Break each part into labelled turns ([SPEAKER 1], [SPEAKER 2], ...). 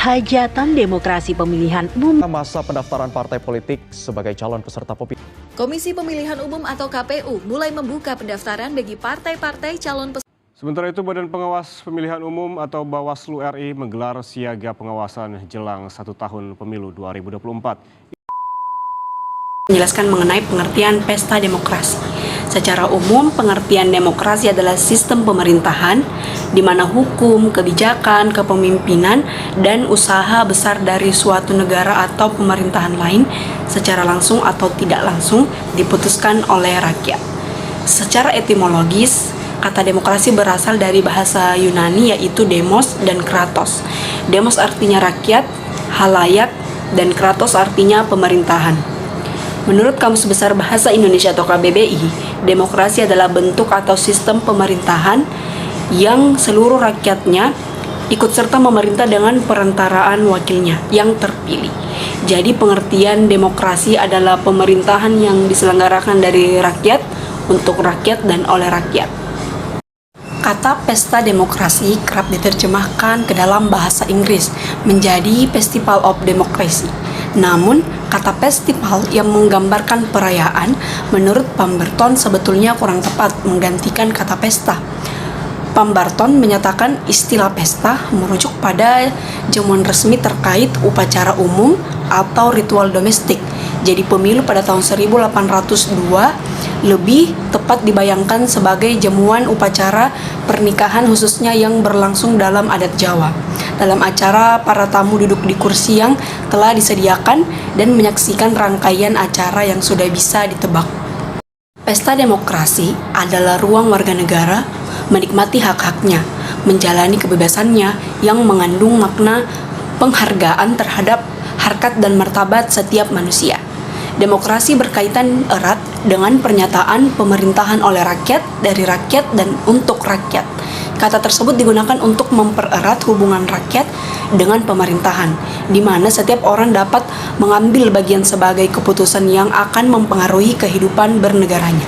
[SPEAKER 1] hajatan demokrasi pemilihan umum.
[SPEAKER 2] Masa pendaftaran partai politik sebagai calon peserta pemilu.
[SPEAKER 3] Komisi Pemilihan Umum atau KPU mulai membuka pendaftaran bagi partai-partai calon peserta.
[SPEAKER 4] Sementara itu, Badan Pengawas Pemilihan Umum atau Bawaslu RI menggelar siaga pengawasan jelang 1 tahun pemilu 2024.
[SPEAKER 5] Menjelaskan mengenai pengertian pesta demokrasi. Secara umum, pengertian demokrasi adalah sistem pemerintahan di mana hukum, kebijakan, kepemimpinan, dan usaha besar dari suatu negara atau pemerintahan lain secara langsung atau tidak langsung diputuskan oleh rakyat. Secara etimologis, kata demokrasi berasal dari bahasa Yunani yaitu demos dan kratos. Demos artinya rakyat, halayak, dan kratos artinya pemerintahan. Menurut Kamus Besar Bahasa Indonesia atau KBBI, demokrasi adalah bentuk atau sistem pemerintahan yang seluruh rakyatnya ikut serta memerintah dengan perantaraan wakilnya yang terpilih. Jadi pengertian demokrasi adalah pemerintahan yang diselenggarakan dari rakyat, untuk rakyat, dan oleh rakyat. Kata pesta demokrasi kerap diterjemahkan ke dalam bahasa Inggris menjadi Festival of Democracy. Namun, kata festival yang menggambarkan perayaan menurut Pemberton sebetulnya kurang tepat menggantikan kata pesta. Pemberton menyatakan istilah pesta merujuk pada jamuan resmi terkait upacara umum atau ritual domestik. Jadi pemilu pada tahun 1802 lebih tepat dibayangkan sebagai jamuan upacara pernikahan khususnya yang berlangsung dalam adat Jawa. Dalam acara, para tamu duduk di kursi yang telah disediakan dan menyaksikan rangkaian acara yang sudah bisa ditebak. Pesta demokrasi adalah ruang warga negara menikmati hak-haknya, menjalani kebebasannya yang mengandung makna penghargaan terhadap harkat dan martabat setiap manusia. Demokrasi berkaitan erat dengan pernyataan pemerintahan oleh rakyat, dari rakyat, dan untuk rakyat. Kata tersebut digunakan untuk mempererat hubungan rakyat dengan pemerintahan, di mana setiap orang dapat mengambil bagian sebagai keputusan yang akan mempengaruhi kehidupan bernegaranya.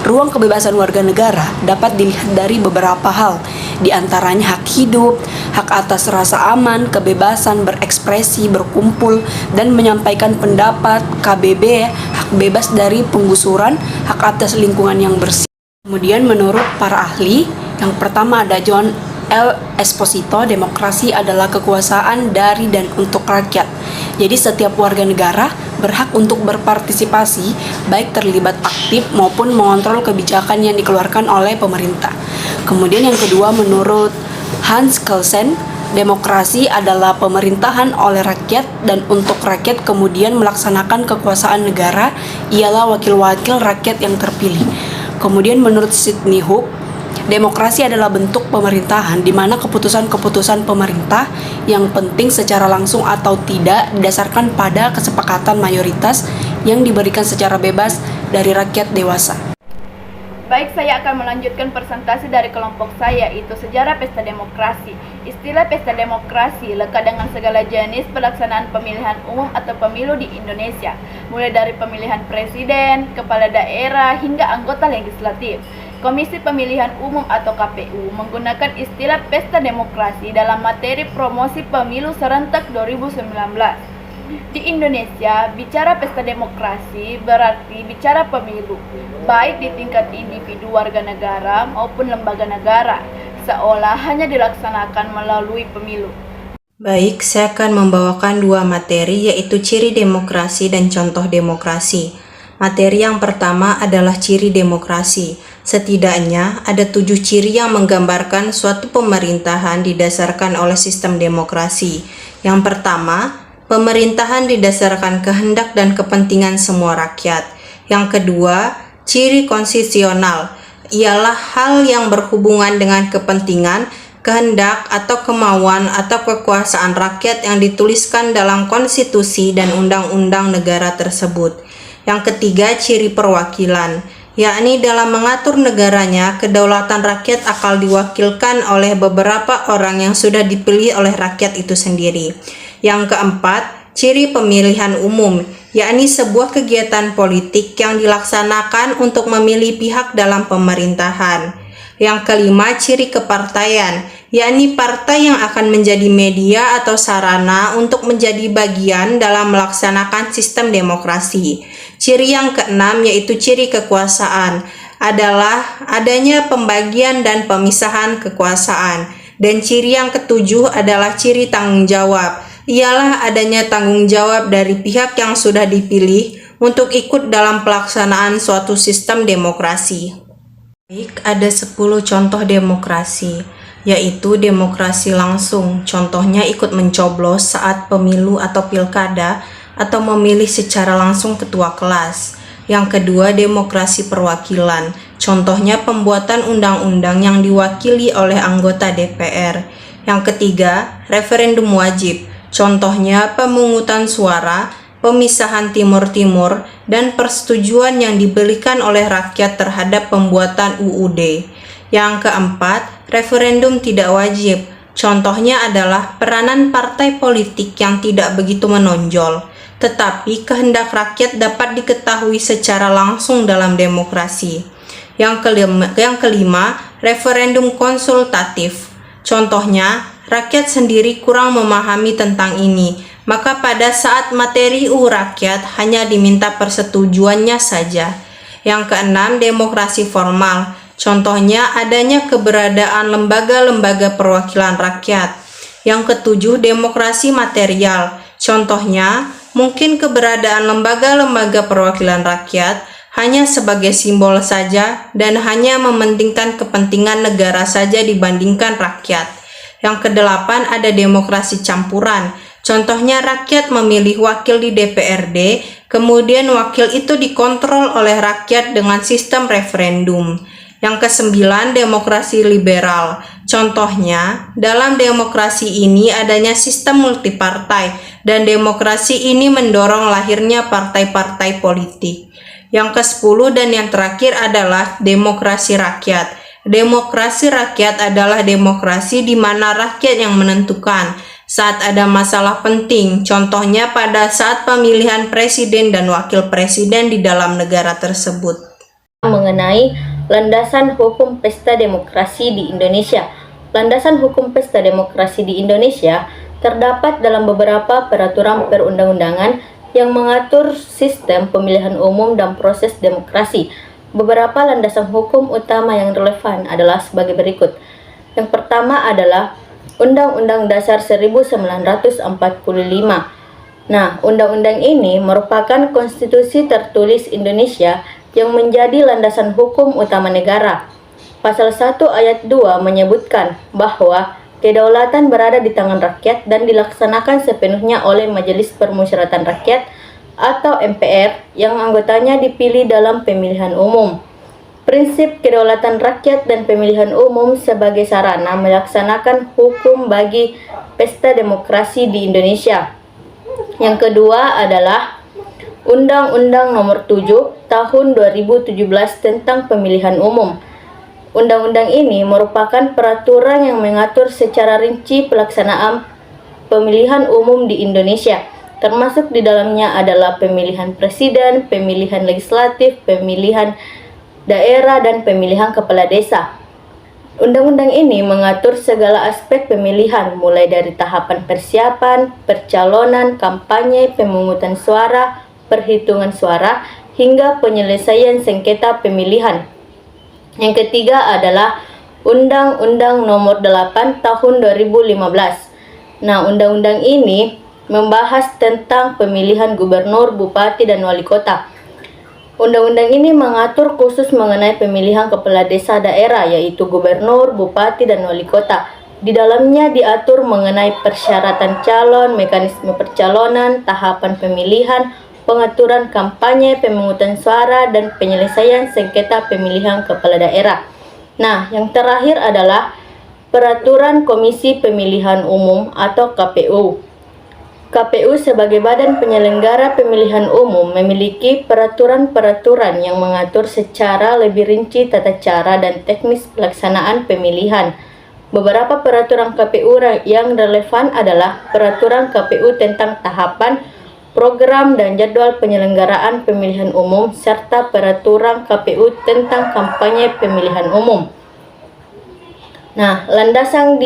[SPEAKER 5] Ruang kebebasan warga negara dapat dilihat dari beberapa hal, di antaranya hak hidup, hak atas rasa aman, kebebasan berekspresi, berkumpul, dan menyampaikan pendapat, KBB, hak bebas dari penggusuran, hak atas lingkungan yang bersih. Kemudian menurut para ahli, yang pertama ada John L. Esposito, demokrasi adalah kekuasaan dari dan untuk rakyat. Jadi setiap warga negara berhak untuk berpartisipasi, baik terlibat aktif maupun mengontrol kebijakan yang dikeluarkan oleh pemerintah. Kemudian yang kedua menurut Hans Kelsen, demokrasi adalah pemerintahan oleh rakyat dan untuk rakyat, kemudian melaksanakan kekuasaan negara ialah wakil-wakil rakyat yang terpilih. Kemudian menurut Sidney Hook, demokrasi adalah bentuk pemerintahan di mana keputusan-keputusan pemerintah yang penting secara langsung atau tidak didasarkan pada kesepakatan mayoritas yang diberikan secara bebas dari rakyat dewasa.
[SPEAKER 6] Baik, saya akan melanjutkan presentasi dari kelompok saya, yaitu sejarah pesta demokrasi. Istilah pesta demokrasi lekat dengan segala jenis pelaksanaan pemilihan umum atau pemilu di Indonesia, mulai dari pemilihan presiden, kepala daerah, hingga anggota legislatif. Komisi Pemilihan Umum atau KPU menggunakan istilah pesta demokrasi dalam materi promosi pemilu serentak 2019. Di Indonesia, bicara pesta demokrasi berarti bicara pemilu, baik di tingkat individu warga negara maupun lembaga negara, seolah hanya dilaksanakan melalui pemilu.
[SPEAKER 7] Baik, saya akan membawakan dua materi, yaitu ciri demokrasi dan contoh demokrasi. Materi yang pertama adalah ciri demokrasi. Setidaknya ada 7 ciri yang menggambarkan suatu pemerintahan didasarkan oleh sistem demokrasi. Yang pertama, pemerintahan didasarkan kehendak dan kepentingan semua rakyat. Yang kedua, ciri konstitusional, ialah hal yang berhubungan dengan kepentingan, kehendak atau kemauan atau kekuasaan rakyat yang dituliskan dalam konstitusi dan undang-undang negara tersebut. Yang ketiga, ciri perwakilan, yakni dalam mengatur negaranya, kedaulatan rakyat akan diwakilkan oleh beberapa orang yang sudah dipilih oleh rakyat itu sendiri. Yang keempat, ciri pemilihan umum, yakni sebuah kegiatan politik yang dilaksanakan untuk memilih pihak dalam pemerintahan. Yang kelima, ciri kepartaian, yakni partai yang akan menjadi media atau sarana untuk menjadi bagian dalam melaksanakan sistem demokrasi. Ciri yang keenam yaitu ciri kekuasaan adalah adanya pembagian dan pemisahan kekuasaan. Dan ciri yang ketujuh adalah ciri tanggung jawab, ialah adanya tanggung jawab dari pihak yang sudah dipilih untuk ikut dalam pelaksanaan suatu sistem demokrasi. Baik, ada 10 contoh demokrasi, yaitu demokrasi langsung, contohnya ikut mencoblos saat pemilu atau pilkada, atau memilih secara langsung ketua kelas. Yang kedua, demokrasi perwakilan, contohnya pembuatan undang-undang yang diwakili oleh anggota DPR. Yang ketiga, referendum wajib, contohnya pemungutan suara, pemisahan Timur-Timur, dan persetujuan yang diberikan oleh rakyat terhadap pembuatan UUD. Yang keempat, referendum tidak wajib, contohnya adalah peranan partai politik yang tidak begitu menonjol, tetapi kehendak rakyat dapat diketahui secara langsung dalam demokrasi. Yang kelima, referendum konsultatif, contohnya rakyat sendiri kurang memahami tentang ini, maka pada saat materi UU rakyat hanya diminta persetujuannya saja. Yang keenam, demokrasi formal, contohnya adanya keberadaan lembaga-lembaga perwakilan rakyat. Yang ketujuh, demokrasi material, contohnya mungkin keberadaan lembaga-lembaga perwakilan rakyat hanya sebagai simbol saja dan hanya mementingkan kepentingan negara saja dibandingkan rakyat. Yang kedelapan, ada demokrasi campuran, contohnya rakyat memilih wakil di DPRD, kemudian wakil itu dikontrol oleh rakyat dengan sistem referendum. Yang kesembilan, demokrasi liberal, contohnya dalam demokrasi ini adanya sistem multipartai dan demokrasi ini mendorong lahirnya partai-partai politik. Yang ke-10 dan yang terakhir adalah demokrasi rakyat. Demokrasi rakyat adalah demokrasi di mana rakyat yang menentukan saat ada masalah penting, contohnya pada saat pemilihan presiden dan wakil presiden di dalam negara tersebut.
[SPEAKER 8] Mengenai landasan hukum pesta demokrasi di Indonesia. Landasan hukum pesta demokrasi di Indonesia terdapat dalam beberapa peraturan perundang-undangan yang mengatur sistem pemilihan umum dan proses demokrasi. Beberapa landasan hukum utama yang relevan adalah sebagai berikut. Yang pertama adalah Undang-Undang Dasar 1945. Nah, undang-undang ini merupakan konstitusi tertulis Indonesia yang menjadi landasan hukum utama negara. Pasal 1 ayat 2 menyebutkan bahwa kedaulatan berada di tangan rakyat dan dilaksanakan sepenuhnya oleh Majelis Permusyawaratan Rakyat atau MPR yang anggotanya dipilih dalam pemilihan umum. Prinsip kedaulatan rakyat dan pemilihan umum sebagai sarana melaksanakan hukum bagi pesta demokrasi di Indonesia. Yang kedua adalah Undang-Undang Nomor 7 Tahun 2017 tentang Pemilihan Umum. Undang-undang ini merupakan peraturan yang mengatur secara rinci pelaksanaan pemilihan umum di Indonesia, termasuk di dalamnya adalah pemilihan presiden, pemilihan legislatif, pemilihan daerah, dan pemilihan kepala desa. Undang-undang ini mengatur segala aspek pemilihan, mulai dari tahapan persiapan, percalonan, kampanye, pemungutan suara, perhitungan suara, hingga penyelesaian sengketa pemilihan. Yang ketiga adalah Undang-Undang Nomor 8 Tahun 2015. Nah, undang-undang ini membahas tentang pemilihan gubernur, bupati, dan wali kota. Undang-undang ini mengatur khusus mengenai pemilihan kepala desa daerah, yaitu gubernur, bupati, dan wali kota. Di dalamnya diatur mengenai persyaratan calon, mekanisme percalonan, tahapan pemilihan, pengaturan kampanye, pemungutan suara, dan penyelesaian sengketa pemilihan kepala daerah. Nah, yang terakhir adalah Peraturan Komisi Pemilihan Umum atau KPU. KPU sebagai badan penyelenggara pemilihan umum memiliki peraturan-peraturan yang mengatur secara lebih rinci tata cara dan teknis pelaksanaan pemilihan. Beberapa peraturan KPU yang relevan adalah Peraturan KPU tentang tahapan, program, dan jadwal penyelenggaraan pemilihan umum, serta Peraturan KPU tentang kampanye pemilihan umum. Nah, landasan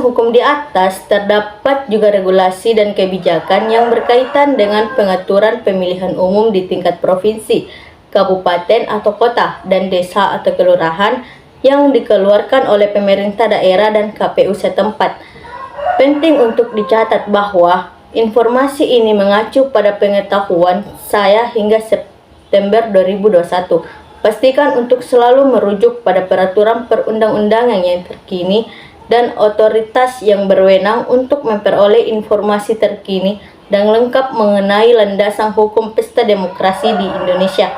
[SPEAKER 8] hukum di atas terdapat juga regulasi dan kebijakan yang berkaitan dengan pengaturan pemilihan umum di tingkat provinsi, kabupaten atau kota, dan desa atau kelurahan yang dikeluarkan oleh pemerintah daerah dan KPU setempat. Penting untuk dicatat bahwa informasi ini mengacu pada pengetahuan saya hingga September 2021. Pastikan untuk selalu merujuk pada peraturan perundang-undangan yang terkini dan otoritas yang berwenang untuk memperoleh informasi terkini dan lengkap mengenai landasan hukum pesta demokrasi di Indonesia.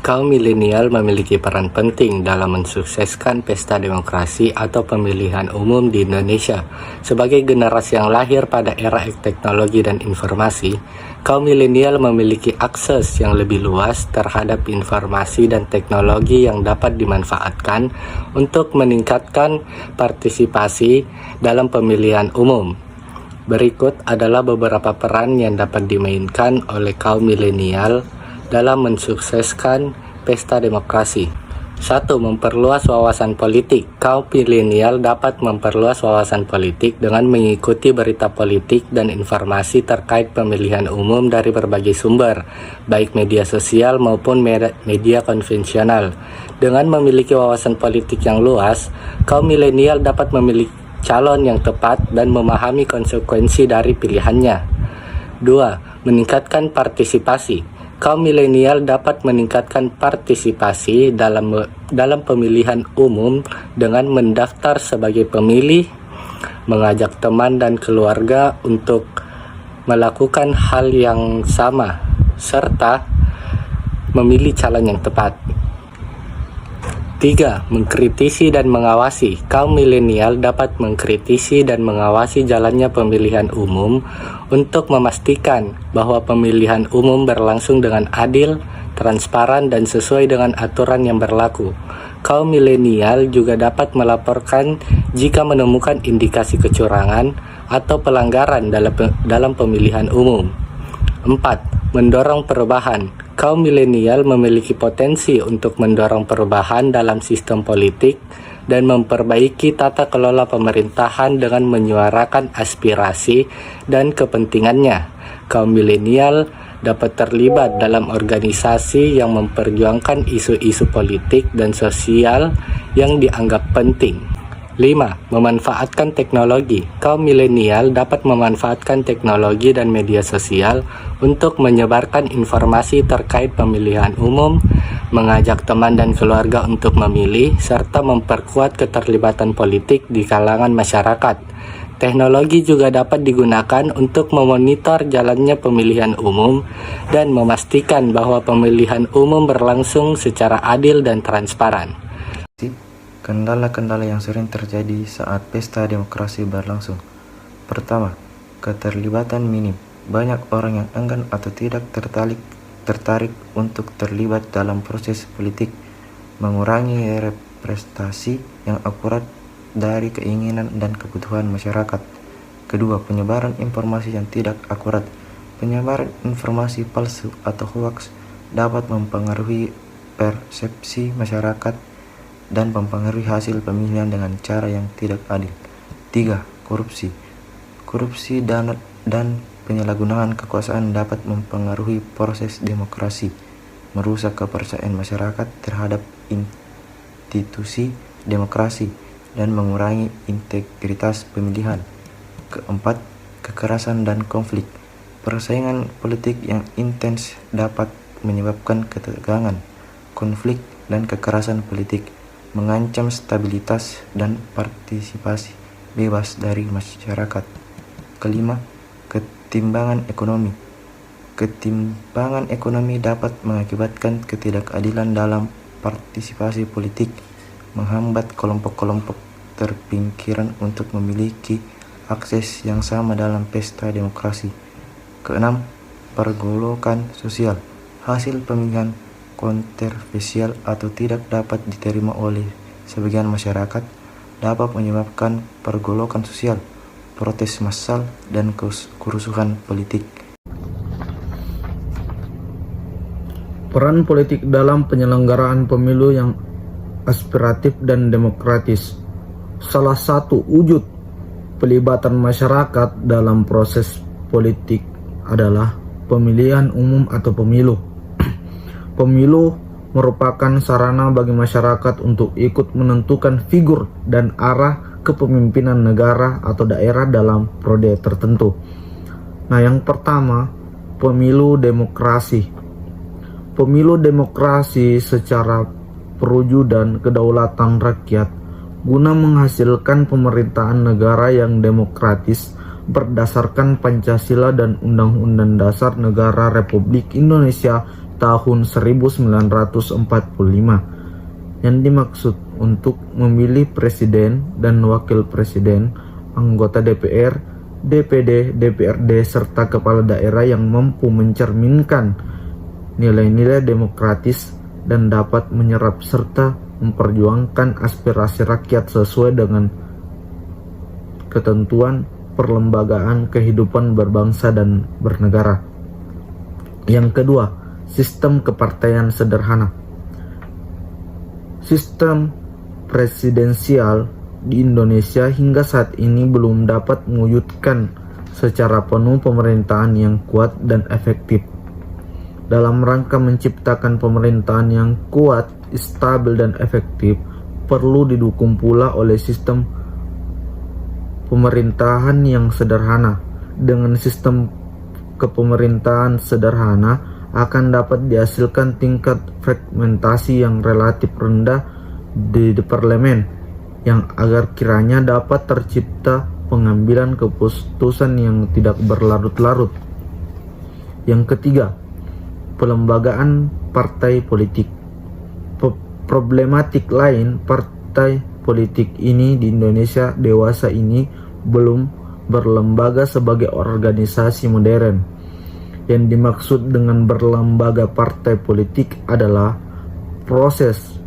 [SPEAKER 9] Kaum milenial memiliki peran penting dalam mensukseskan pesta demokrasi atau pemilihan umum di Indonesia. Sebagai generasi yang lahir pada era teknologi dan informasi, kaum milenial memiliki akses yang lebih luas terhadap informasi dan teknologi yang dapat dimanfaatkan untuk meningkatkan partisipasi dalam pemilihan umum. Berikut adalah beberapa peran yang dapat dimainkan oleh kaum milenial dalam mensukseskan pesta demokrasi. 1. Memperluas wawasan politik. Kaum milenial dapat memperluas wawasan politik dengan mengikuti berita politik dan informasi terkait pemilihan umum dari berbagai sumber, baik media sosial maupun media konvensional. Dengan memiliki wawasan politik yang luas, kaum milenial dapat memilih calon yang tepat dan memahami konsekuensi dari pilihannya. 2. Meningkatkan partisipasi. Kaum milenial dapat meningkatkan partisipasi dalam pemilihan umum dengan mendaftar sebagai pemilih, mengajak teman dan keluarga untuk melakukan hal yang sama, serta memilih calon yang tepat. 3. Mengkritisi dan mengawasi. Kaum milenial dapat mengkritisi dan mengawasi jalannya pemilihan umum untuk memastikan bahwa pemilihan umum berlangsung dengan adil, transparan, dan sesuai dengan aturan yang berlaku. Kaum milenial juga dapat melaporkan jika menemukan indikasi kecurangan atau pelanggaran dalam pemilihan umum. 4. Mendorong perubahan. Kaum milenial memiliki potensi untuk mendorong perubahan dalam sistem politik dan memperbaiki tata kelola pemerintahan dengan menyuarakan aspirasi dan kepentingannya. Kaum milenial dapat terlibat dalam organisasi yang memperjuangkan isu-isu politik dan sosial yang dianggap penting. 5. Memanfaatkan teknologi. Kaum milenial dapat memanfaatkan teknologi dan media sosial untuk menyebarkan informasi terkait pemilihan umum, mengajak teman dan keluarga untuk memilih, serta memperkuat keterlibatan politik di kalangan masyarakat. Teknologi juga dapat digunakan untuk memonitor jalannya pemilihan umum dan memastikan bahwa pemilihan umum berlangsung secara adil dan transparan.
[SPEAKER 10] Kendala-kendala yang sering terjadi saat pesta demokrasi berlangsung. Pertama, keterlibatan minim. Banyak orang yang enggan atau tidak tertarik untuk terlibat dalam proses politik, mengurangi representasi yang akurat dari keinginan dan kebutuhan masyarakat. Kedua, penyebaran informasi yang tidak akurat. Penyebaran informasi palsu atau hoaks dapat mempengaruhi persepsi masyarakat dan mempengaruhi hasil pemilihan dengan cara yang tidak adil. 3. Korupsi. Korupsi dan penyalahgunaan kekuasaan dapat mempengaruhi proses demokrasi, merusak kepercayaan masyarakat terhadap institusi demokrasi, dan mengurangi integritas pemilihan. Keempat, kekerasan dan konflik. Persaingan politik yang intens dapat menyebabkan ketegangan, konflik, dan kekerasan politik, mengancam stabilitas dan partisipasi bebas dari masyarakat. Kelima, ketimbangan ekonomi. Ketimbangan ekonomi dapat mengakibatkan ketidakadilan dalam partisipasi politik, menghambat kelompok-kelompok terpinggiran untuk memiliki akses yang sama dalam pesta demokrasi. Keenam, pergolakan sosial. Hasil pemilihan kontroversial atau tidak dapat diterima oleh sebagian masyarakat dapat menyebabkan pergolakan sosial, protes massal, dan kerusuhan politik.
[SPEAKER 11] Peran politik dalam penyelenggaraan pemilu yang aspiratif dan demokratis. Salah satu wujud pelibatan masyarakat dalam proses politik adalah pemilihan umum atau pemilu. Pemilu merupakan sarana bagi masyarakat untuk ikut menentukan figur dan arah kepemimpinan negara atau daerah dalam periode tertentu. Nah, yang pertama, pemilu demokrasi. Pemilu demokrasi secara perwujudan kedaulatan rakyat guna menghasilkan pemerintahan negara yang demokratis berdasarkan Pancasila dan Undang-Undang Dasar Negara Republik Indonesia tahun 1945 yang dimaksud untuk memilih presiden dan wakil presiden, anggota DPR, DPD, DPRD, serta kepala daerah yang mampu mencerminkan nilai-nilai demokratis dan dapat menyerap serta memperjuangkan aspirasi rakyat sesuai dengan ketentuan perlembagaan kehidupan berbangsa dan bernegara. Yang kedua, sistem kepartaian sederhana. Sistem presidensial di Indonesia hingga saat ini belum dapat mewujudkan secara penuh pemerintahan yang kuat dan efektif. Dalam rangka menciptakan pemerintahan yang kuat, stabil, dan efektif, perlu didukung pula oleh sistem pemerintahan yang sederhana. Dengan sistem kepemerintahan sederhana akan dapat dihasilkan tingkat fragmentasi yang relatif rendah di parlemen, yang agar kiranya dapat tercipta pengambilan keputusan yang tidak berlarut-larut. Yang ketiga, pelembagaan partai politik. Problematik lain partai politik ini di Indonesia dewasa ini belum berlembaga sebagai organisasi modern. Yang dimaksud dengan berlembaga partai politik adalah proses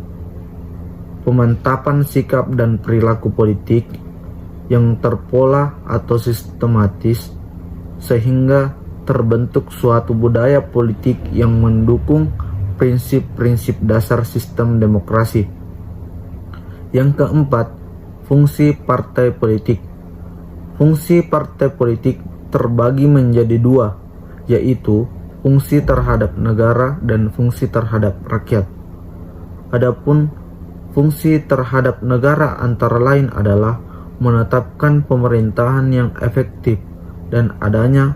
[SPEAKER 11] pemantapan sikap dan perilaku politik yang terpola atau sistematis sehingga terbentuk suatu budaya politik yang mendukung prinsip-prinsip dasar sistem demokrasi. Yang keempat, fungsi partai politik. Fungsi partai politik terbagi menjadi dua, yaitu fungsi terhadap negara dan fungsi terhadap rakyat. Adapun fungsi terhadap negara antara lain adalah menetapkan pemerintahan yang efektif dan adanya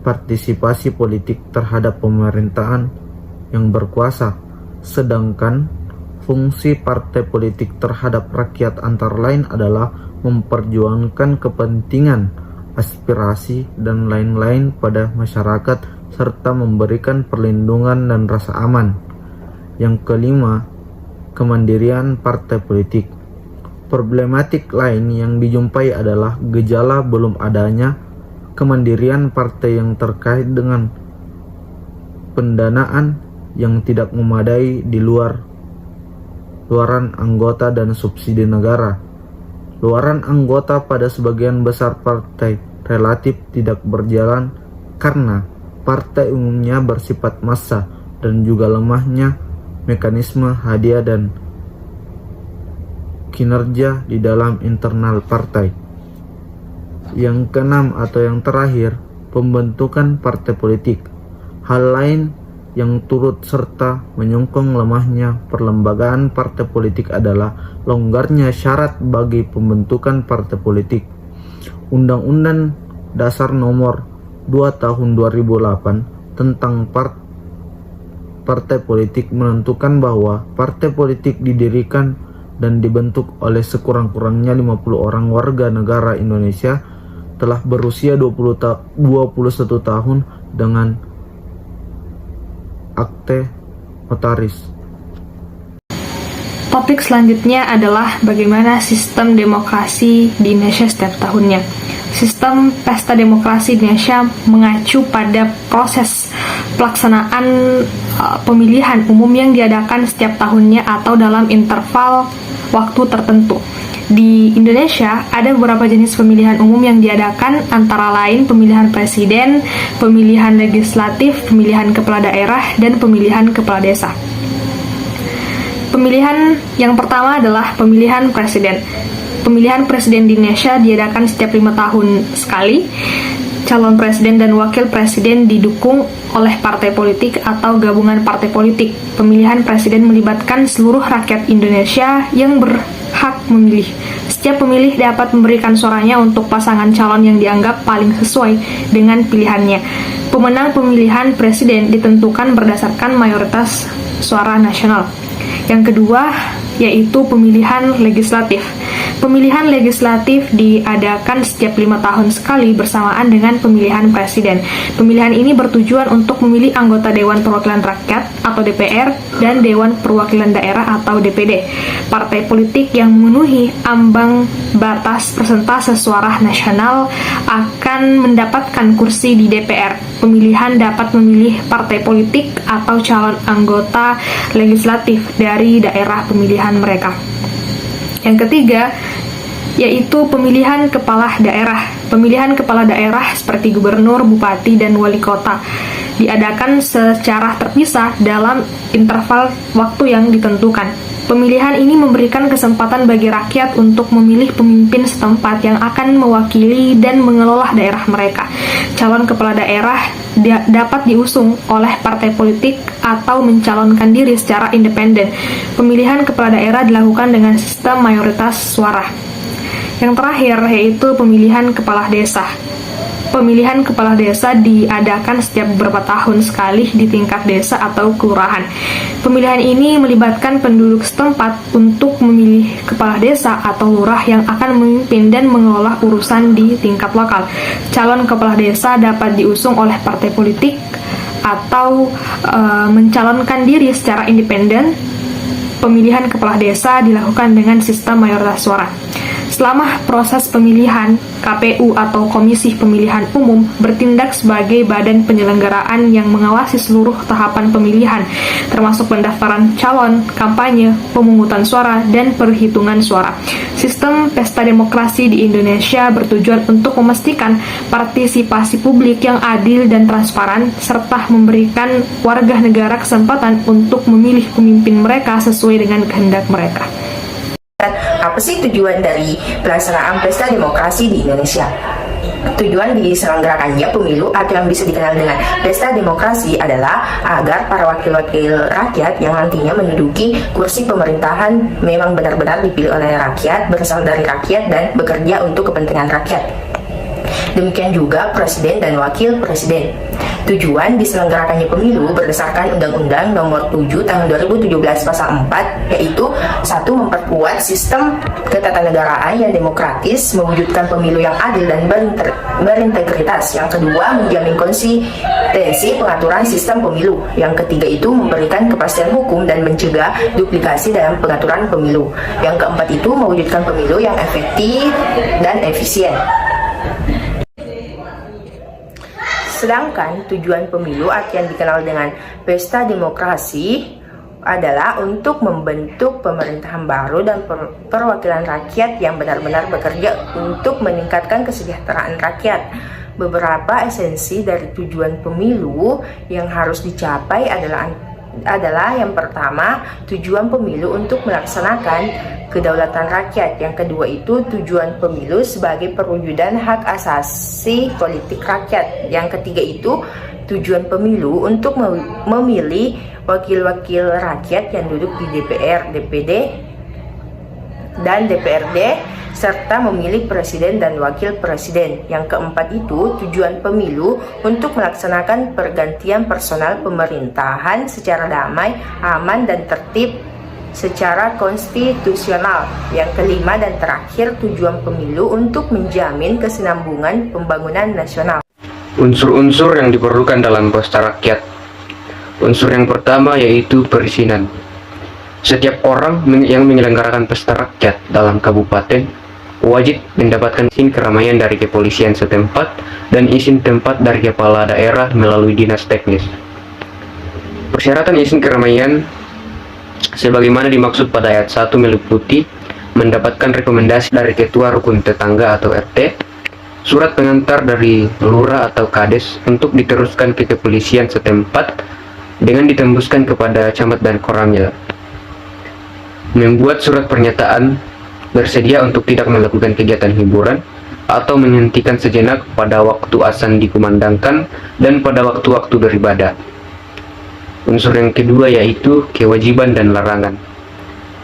[SPEAKER 11] partisipasi politik terhadap pemerintahan yang berkuasa. Sedangkan fungsi partai politik terhadap rakyat antara lain adalah memperjuangkan kepentingan, aspirasi, dan lain-lain pada masyarakat serta memberikan perlindungan dan rasa aman. Yang kelima, kemandirian partai politik. Problematik lain yang dijumpai adalah gejala belum adanya kemandirian partai yang terkait dengan pendanaan yang tidak memadai di luaran anggota dan subsidi negara. Luaran anggota pada sebagian besar partai relatif tidak berjalan karena partai umumnya bersifat massa dan juga lemahnya mekanisme hadiah dan kinerja di dalam internal partai. Yang keenam atau yang terakhir, pembentukan partai politik. Hal lain yang turut serta menyokong lemahnya perlembagaan partai politik adalah longgarnya syarat bagi pembentukan partai politik. Undang-Undang Dasar Nomor 2 Tahun 2008 tentang partai politik menentukan bahwa partai politik didirikan dan dibentuk oleh sekurang-kurangnya 50 orang warga negara Indonesia telah berusia 21 tahun dengan akte notaris.
[SPEAKER 5] Topik selanjutnya adalah bagaimana sistem demokrasi di Indonesia setiap tahunnya. Sistem pesta demokrasi di Indonesia mengacu pada proses pelaksanaan pemilihan umum yang diadakan setiap tahunnya atau dalam interval waktu tertentu. Di Indonesia ada beberapa jenis pemilihan umum yang diadakan, antara lain pemilihan presiden, pemilihan legislatif, pemilihan kepala daerah, dan pemilihan kepala desa. Pemilihan yang pertama adalah pemilihan presiden. Pemilihan presiden di Indonesia diadakan setiap 5 tahun sekali. Calon presiden dan wakil presiden didukung oleh partai politik atau gabungan partai politik. Pemilihan presiden melibatkan seluruh rakyat Indonesia yang berhak memilih. Setiap pemilih dapat memberikan suaranya untuk pasangan calon yang dianggap paling sesuai dengan pilihannya. Pemenang pemilihan presiden ditentukan berdasarkan mayoritas suara nasional. Yang kedua yaitu pemilihan legislatif. Pemilihan legislatif diadakan setiap 5 tahun sekali bersamaan dengan pemilihan presiden. Pemilihan ini bertujuan untuk memilih anggota Dewan Perwakilan Rakyat atau DPR dan Dewan Perwakilan Daerah atau DPD. Partai politik yang memenuhi ambang batas persentase suara nasional akan mendapatkan kursi di DPR. Pemilihan dapat memilih partai politik atau calon anggota legislatif dari daerah pemilihan mereka. Yang ketiga, yaitu pemilihan kepala daerah. Pemilihan kepala daerah seperti gubernur, bupati, dan wali kota diadakan secara terpisah dalam interval waktu yang ditentukan. Pemilihan ini memberikan kesempatan bagi rakyat untuk memilih pemimpin setempat yang akan mewakili dan mengelola daerah mereka. Calon kepala daerah dapat diusung oleh partai politik atau mencalonkan diri secara independen. Pemilihan kepala daerah dilakukan dengan sistem mayoritas suara. Yang terakhir yaitu pemilihan kepala desa. Pemilihan kepala desa diadakan setiap beberapa tahun sekali di tingkat desa atau kelurahan. Pemilihan ini melibatkan penduduk setempat untuk memilih kepala desa atau lurah yang akan memimpin dan mengelola urusan di tingkat lokal. Calon kepala desa dapat diusung oleh partai politik atau mencalonkan diri secara independen. Pemilihan kepala desa dilakukan dengan sistem mayoritas suara. Selama proses pemilihan, KPU atau Komisi Pemilihan Umum bertindak sebagai badan penyelenggaraan yang mengawasi seluruh tahapan pemilihan, termasuk pendaftaran calon, kampanye, pemungutan suara, dan perhitungan suara. Sistem pesta demokrasi di Indonesia bertujuan untuk memastikan partisipasi publik yang adil dan transparan, serta memberikan warga negara kesempatan untuk memilih pemimpin mereka sesuai dengan kehendak mereka.
[SPEAKER 12] Apa sih tujuan dari pelaksanaan pesta demokrasi di Indonesia? Tujuan diselenggarakannya pemilu atau yang bisa dikenal dengan pesta demokrasi adalah agar para wakil-wakil rakyat yang nantinya menduduki kursi pemerintahan memang benar-benar dipilih oleh rakyat, berasal dari rakyat, dan bekerja untuk kepentingan rakyat. Demikian juga presiden dan wakil presiden. Tujuan diselenggarakannya pemilu berdasarkan Undang-Undang Nomor 7 Tahun 2017 Pasal 4, yaitu 1. Memperkuat sistem ketatanegaraan yang demokratis, mewujudkan pemilu yang adil dan berintegritas. Yang kedua, menjamin konsistensi pengaturan sistem pemilu. Yang ketiga itu memberikan kepastian hukum dan mencegah duplikasi dalam pengaturan pemilu. Yang keempat itu mewujudkan pemilu yang efektif dan efisien. Sedangkan tujuan pemilu atau yang dikenal dengan pesta demokrasi adalah untuk membentuk pemerintahan baru dan perwakilan rakyat yang benar-benar bekerja untuk meningkatkan kesejahteraan rakyat. Beberapa esensi dari tujuan pemilu yang harus dicapai adalah yang pertama, tujuan pemilu untuk melaksanakan kedaulatan rakyat. Yang kedua itu tujuan pemilu sebagai perwujudan hak asasi politik rakyat. Yang ketiga itu tujuan pemilu untuk memilih wakil-wakil rakyat yang duduk di DPR, DPD, dan DPRD, serta memilih presiden dan wakil presiden. Yang keempat itu tujuan pemilu untuk melaksanakan pergantian personal pemerintahan secara damai, aman, dan tertib secara konstitusional. Yang kelima dan terakhir, tujuan pemilu untuk menjamin kesinambungan pembangunan nasional.
[SPEAKER 13] Unsur-unsur yang diperlukan dalam pesta rakyat. Unsur yang pertama yaitu perizinan. Setiap orang yang menyelenggarakan pesta rakyat dalam kabupaten wajib mendapatkan izin keramaian dari kepolisian setempat dan izin tempat dari kepala daerah melalui dinas teknis. Persyaratan izin keramaian sebagaimana dimaksud pada ayat 1 meliputi mendapatkan rekomendasi dari ketua rukun tetangga atau RT, surat pengantar dari lurah atau kades untuk diteruskan ke kepolisian setempat dengan ditembuskan kepada camat dan koramil. membuat surat pernyataan bersedia untuk tidak melakukan kegiatan hiburan atau menghentikan sejenak pada waktu azan dikumandangkan dan pada waktu-waktu beribadah. Unsur yang kedua yaitu kewajiban dan larangan.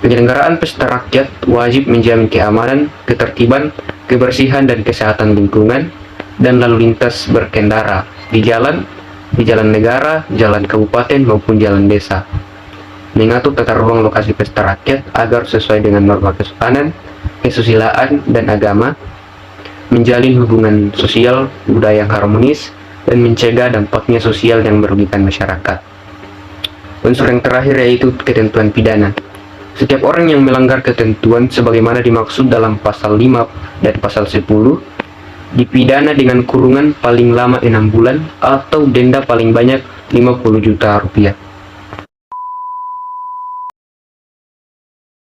[SPEAKER 13] Penyelenggaraan pesta rakyat wajib menjamin keamanan, ketertiban, kebersihan dan kesehatan lingkungan dan lalu lintas berkendara di jalan negara, jalan kabupaten maupun jalan desa. Mengatur tata ruang lokasi pesta rakyat agar sesuai dengan norma kesopanan, kesusilaan dan agama, menjalin hubungan sosial budaya yang harmonis dan mencegah dampaknya sosial yang merugikan masyarakat. Unsur yang terakhir yaitu ketentuan pidana. Setiap orang yang melanggar ketentuan sebagaimana dimaksud dalam pasal 5 dan pasal 10 dipidana dengan kurungan paling lama 6 bulan atau denda paling banyak 50 juta rupiah.